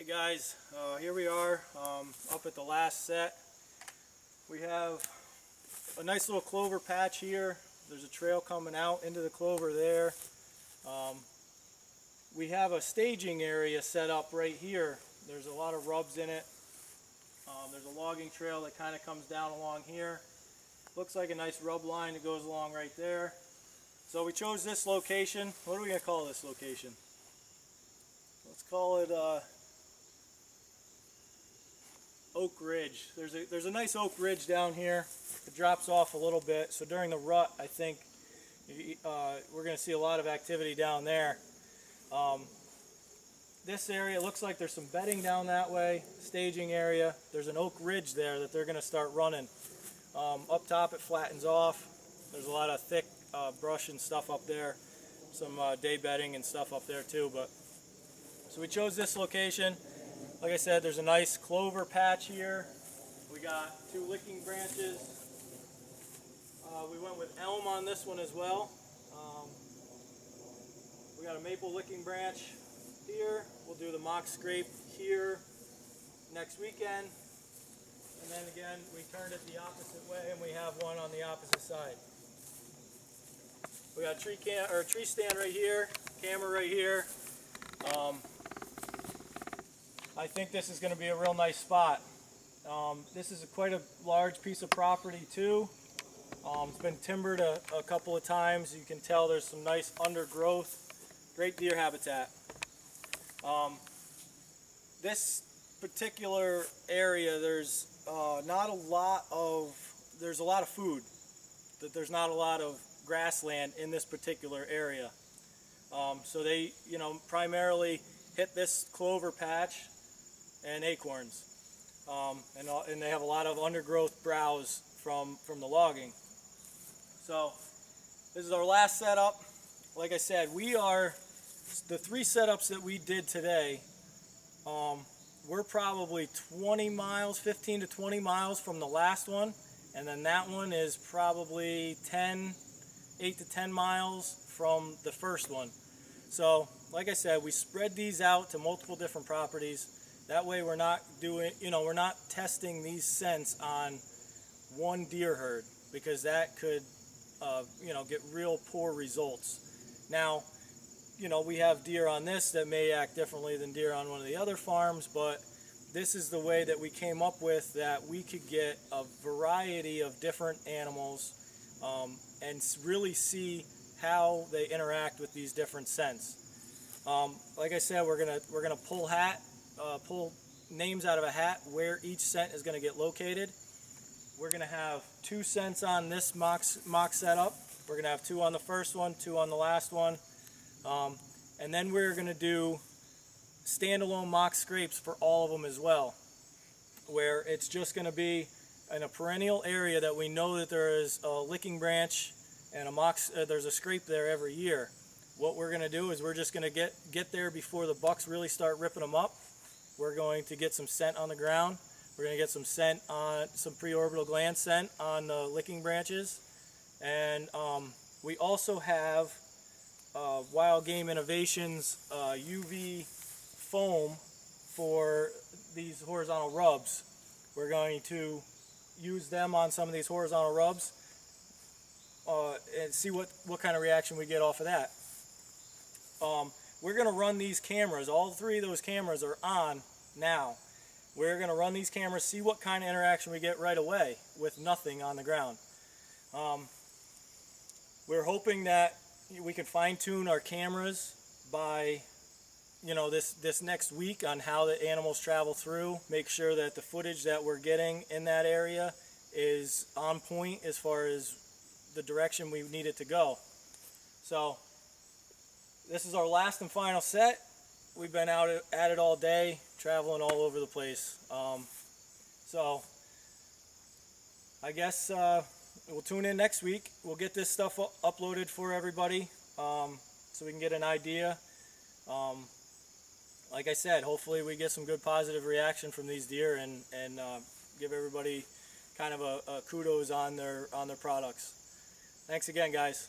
Hey guys, here we are up at the last set. We have a nice little clover patch here. There's a trail coming out into the clover there. We have a staging area set up right here. There's a lot of rubs in it. There's a logging trail that kind of comes down along here. Looks like a nice rub line that goes along right there. So we chose this location. What are we going to call this location? Let's call it Oak Ridge. There's a nice oak ridge down here. It drops off a little bit, so during the rut I think we're going to see a lot of activity down there. This area looks like there's some bedding down that way, staging area. There's an oak ridge there that they're going to start running. Up top it flattens off. There's a lot of thick brush and stuff up there. Some day bedding and stuff up there too. So we chose this location. Like I said, there's a nice clover patch here. We got 2 licking branches. We went with elm on this one as well. We got a maple licking branch here. We'll do the mock scrape here next weekend. And then again, we turned it the opposite way and we have one on the opposite side. We got a tree stand right here, camera right here. I think this is going to be a real nice spot. This is quite a large piece of property too. It's been timbered a couple of times. You can tell there's some nice undergrowth, great deer habitat. This particular area, there's not a lot of, there's a lot of food, that there's not a lot of grassland in this particular area. So they, primarily hit this clover patch and acorns, and they have a lot of undergrowth browse from the logging. So this is our last setup. Like I said, the 3 setups that we did today, we're probably 20 miles, 15 to 20 miles from the last one, and then that one is probably 8 to 10 miles from the first one. So like I said, we spread these out to multiple different properties. That way we're not doing, we're not testing these scents on one deer herd, because that could, get real poor results. Now, we have deer on this that may act differently than deer on one of the other farms, but this is the way that we came up with, that we could get a variety of different animals and really see how they interact with these different scents. Like I said, we're gonna pull names out of a hat where each scent is going to get located. We're going to have 2 scents on this mock setup. We're going to have 2 on the first one, 2 on the last one. And then we're going to do standalone mock scrapes for all of them as well, where it's just going to be in a perennial area that we know that there is a licking branch and there's a scrape there every year. What we're going to do is we're just going to get there before the bucks really start ripping them up. We're going to get some scent on the ground. We're going to get some scent on some preorbital gland scent on the licking branches. And we also have Wild Game Innovations UV foam for these horizontal rubs. We're going to use them on some of these horizontal rubs and see what kind of reaction we get off of that. We're going to run these cameras. All 3 of those cameras are on now. We're going to run these cameras, see what kind of interaction we get right away with nothing on the ground. We're hoping that we can fine-tune our cameras by this next week on how the animals travel through, make sure that the footage that we're getting in that area is on point as far as the direction we need it to go. So this is our last and final set. We've been out at it all day, traveling all over the place. So I guess we'll tune in next week. We'll get this stuff uploaded for everybody so we can get an idea. Like I said, hopefully we get some good positive reaction from these deer and give everybody kind of a kudos on their products. Thanks again, guys.